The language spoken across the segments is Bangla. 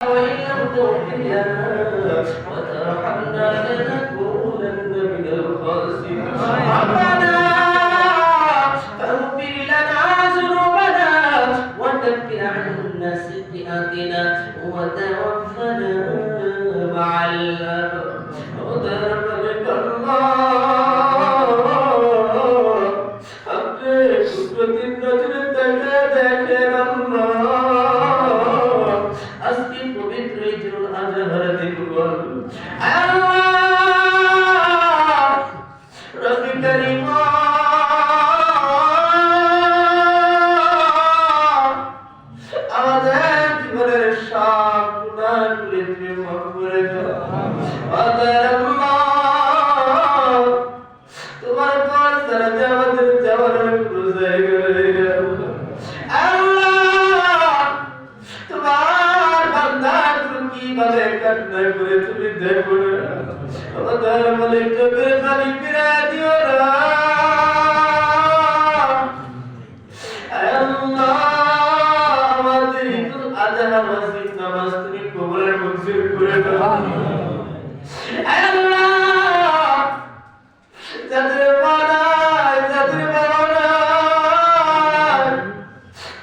وإن لم تغفر لنا وترحمنا لنكونن من الخاسرين ربنا فاغفر لنا ذنوبنا وكفر عنا سيئاتنا وتوفنا مع الأبرار وضربك الله अपने कुदरती नजर तका देखें अल्लाह আজকে পবিত্র ঈদুল আজহার দিন বল আল্লাহ রব্বি করিম আমাদের জীবনের সব গুনাহগুলি তুমি মাফ করে দাও আল্লাহ তোমার পর সারা আমাদের যাওয়ার কোনো জায়গা নেই আল্লাহ তোমার বান্দা কিভাবে কান্না করে তুমি দেখো না আমাদের মালিক কবে খালি ফিরা দিও না আল্লাহ আমাদের ঈদুল আজহা মাসিক নামাজ তুমি কবুল মঞ্জুর করে দাও আল্লাহ যাদের মানায় যাদের বানায়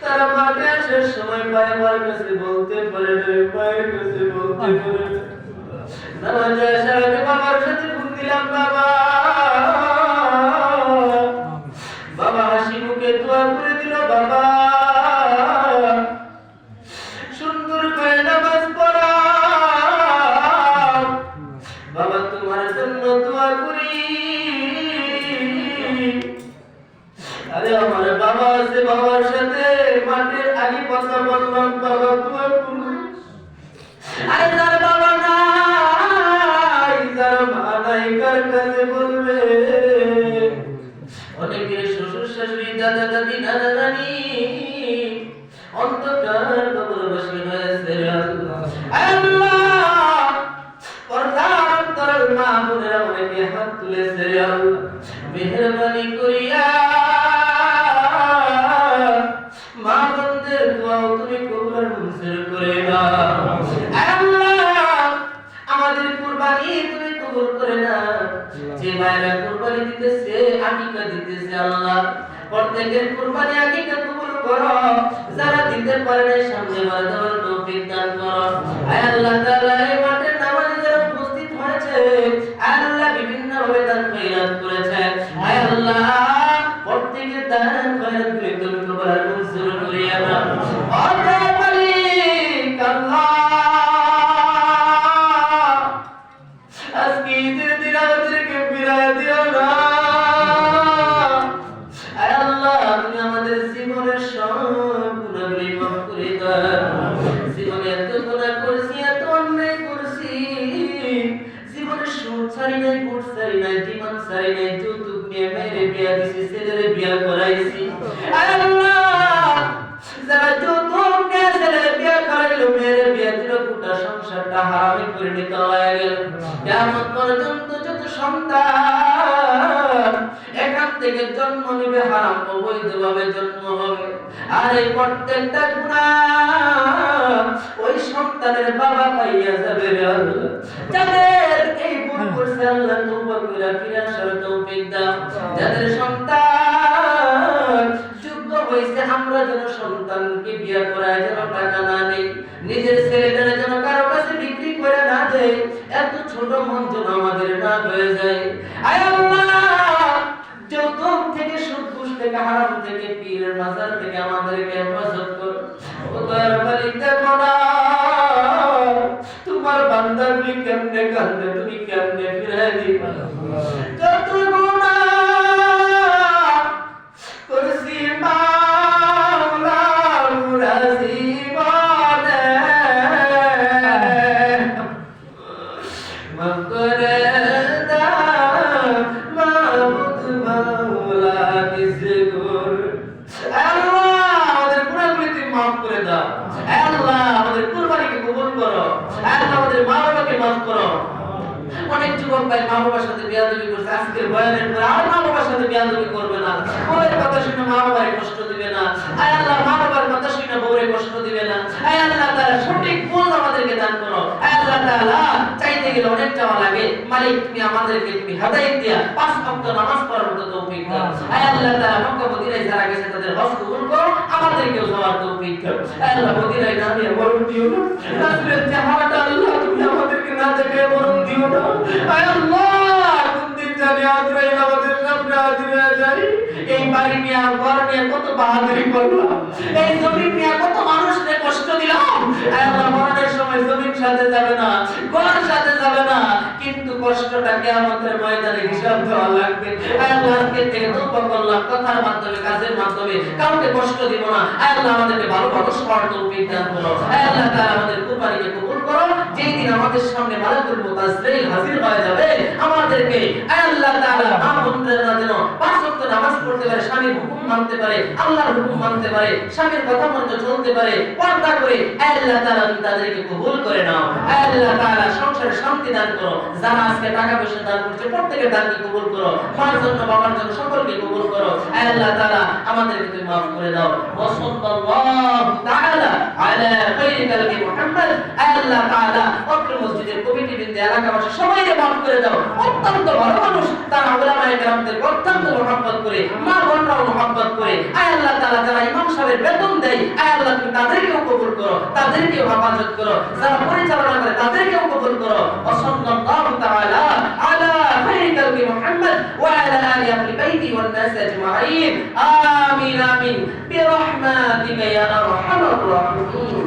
তারা মাঠে আসার সময় মায়ের কাছে বলতে পারে না মায়ের কাছে বলতে পারে না নামাজে আসার আগে বাবার সাথে ফোন দিলাম বাবা বাবা হাসি মুখে দোয়া করে দিল বাবা সুন্দর করে নামাজ পড়াও বাবা তোমার জন্য দোয়া করি আরে আমার বাবা আছে বাবার সাথে মাঠের আগে কথা বললাম বাবা দোয়া করুন আরে তার বাবা নাই তার মা নাই কার কাছে বলবে অনেকের শ্বশুর শাশুড়ি দাদা দাদি নানা নানি অন্ধকার কবরবাসী হয়েছে আল্লাহ পর্দার অন্তরাল মা বোনেরা অনেকে হাত তুলেছে আল্লাহ মেহেরবানি করিয়া মা বোনদের দোয়াও তুমি কবুল মঞ্জুর করে দাও আল্লাহ আমাদের কুরবানি তুমি কবুল করে নাও যে মায়েরা কুরবানি দিতেছে আকিকা দিতেছে আল্লাহ প্রত্যেকের কুরবানি আকিকা কবুল করো যারা দিতে পারে না সামনে বার দেওয়ার তৌফিক দান করো আয় আল্লাহ তাআলা এই মাঠে নামাজে যারা উপস্থিত হয়েছে আল্লাহ বিভিন্ন ভাবে দান খয়রাত করেছে আয় আল্লাহ প্রত্যেকের দান খয়রাত করে তুমি কবুল মঞ্জুর করিয়া নাও আল্লাহ মালিক আল্লাহ আজকে ঈদের দিন আমাদেরকে ফিরায় দিও না আয় আল্লাহ তুমি আমাদের জীবনের সব গুনাহগুলি মাফ করে দাও জীবনে এত গুনাহ করেছি এত অন্যায় করেছি জীবনে সুদ ছাড়ি নাই ঘুষ ছাড়ি নাই জীবন ছাড়ি নাই যৌতুক নিয়ে মেয়েরে বিয়া দিছি ছেলেরে বিয়া করাইছি আয় আল্লাহ যারা যৌতুক নিয়ে ছেলেরে বিয়া করাইলো মেয়েরে বিয়া দিল গোটা সংসারটা হারামে পরিণত হয়ে গেল কিয়ামত পর্যন্ত যত সন্তান এখান থেকে জন্ম নেবে হারাম অবৈধভাবে জন্ম হবে আর এই প্রত্যেকটা গুনাহ ওই সন্তানের বাবা পাইয়া যাবে রে আল্লাহ যাদের এই ভুল করছে আল্লাহ তওবা করে ফিরে আসার তৌফিক দাও যাদের সন্তান যোগ্য হইছে আমরা যেন সন্তানকে বিয়ে করায় যেন টাকা না নেই নিজের ছেলেদের যেন কারো কাছে বিক্রি করে না দেয় এত ছোট মন যেন আমাদের না হয়ে যায় আয় আল্লাহ যৌতুক থেকে সুদ ঘুষ থেকে হারাম থেকে পীরের মাজার থেকে আমাদেরকে হেফাজত করো ও দয়ার মালিক দেখো না তোমার বান্দাগুলি কেমনে কান্দে তুমি কেমনে ফিরাই দিবা যত গুনাহ করছি মাওলা মুরাজি বলে মাফ করে দাও মাবুদ মাওলা কিসে গোর আল্লাহ আমাদের গুনাহগুলি তুমি মাফ করে দাও আল্লাহ আমাদের কুরবানিকে কবুল করো আল্লাহ আমাদের মা বাবাকে মাফ করো অনেক যুবক ভাই মা বাবার সাথে বিয়াদবি করছে আজকের বয়ানের পরে আর মা বাবার সাথে বিয়াদবি করবে না বউয়ের কথা শুনে মা বাবারে কষ্ট দিবে না আয় আল্লাহ মা বাবার কথা শুনে বউরে কষ্ট দিবে না আয় আল্লাহ তারা সঠিক পথ আমাদেরকে তাআলা চাইতে গেলে অনেক চাওয়া লাগে। মালিক তুমি আমাদেরকে তুমি হেদায়েত দিয়া 5 ওয়াক্ত নামাজ পড়ার মতো তৌফিক দাও। আয় আল্লাহ তাআলা মক্কা মদিনায় যারা গেছে তাদের হজ কবুল করো, আমাদেরকেও যাওয়ার তৌফিক দাও। আয় আল্লাহ মদিনায় না নিয়ে মরণ দিও না, রাসূলের চেহারাটা আল্লাহ তুমি আমাদেরকে না দেখে মরণ দিও না। আয় আল্লাহ কোন দিন জানি আজরাইল আমাদের সামনে হাজির হয়ে যায়। এই বাড়ি নিয়ে ঘর নিয়ে কত বাহাদুরি করলাম, এই জমি নিয়ে কত মানুষকে কষ্ট দিলাম। আয় আল্লাহ মরণের সময় জমির সাথে যাবে না, ঘর সাথে যাবে না, কিন্তু কষ্টটা কিয়ামতের ময়দানে হিসাব দেওয়া লাগবে। আয় আল্লাহ আজকে থেকে তওবা করলাম, কথার মাধ্যমে কাজের মাধ্যমে কাউকে কষ্ট দিব না। আয় আল্লাহ আমাদেরকে ভালো মানুষ হওয়ার তৌফিক দান করো। আয় আল্লাহ তাআলা আমাদের কুরবানিকে কবুল করো। যেই দিন আমাদের সামনে মালাকুল মউত আজরাইল হাজির হয়ে যাবে, আমাদেরকে আয় আল্লাহ তাআলা মা বোনরা যেন 5 ওয়াক্ত নামাজ পড়তে পারে, স্বামীর হুকুম মানতে পারে, আল্লাহর হুকুম মানতে পারে, স্বামীর কথা মতো চলতে পারে, পর্দা করে। আয় আল্লাহ তাআলা তুমি তাদেরকে কবুল করে নাও। আয় আল্লাহ তাআলা সংসারে শান্তি দান করো। যারা আজকে টাকা পয়সা দান করছে প্রত্যেকের দানকে কবুল করো। মার জন্য বাবার জন্য সকলকে কবুল করো। আয় আল্লাহ তাআলা আমাদেরকে তুমি maaf করে দাও। ওয়া সাল্লাল্লাহু তাআলা আলা খায়রি কালবি মুহাম্মদ। আয় আল্লাহ তাআলা অত্র মসজিদের কমিটি বৃন্দ এলাকাবাসী সবাইকে maaf করে দাও। অত্যন্ত ভালো মানুষ, তারা উলামায়ে কেরামদের অত্যন্ত মহব্বত করে, মা বোনরাও মহব্বত করে। আয় আল্লাহ তাআলা যারা ইমাম সাহেবের বেতন দেয়, আয় আল্লাহ তুমি তাদেরকেও কবুল করো, তাদেরকেও হেফাজত করো। যারা পরিচালনা করে তাদেরকেও কবুল করো। ওয়া সাল্লাল্লাহু তাআলা আলা খায়রি কালবি মুহাম্মদ ওয়া আলা আলি আহলি বাইতি ওয়ান নাস আজমাইন। আমিন আমিন বিরহমাতিকা ইয়া আরহামার রাহিমিন।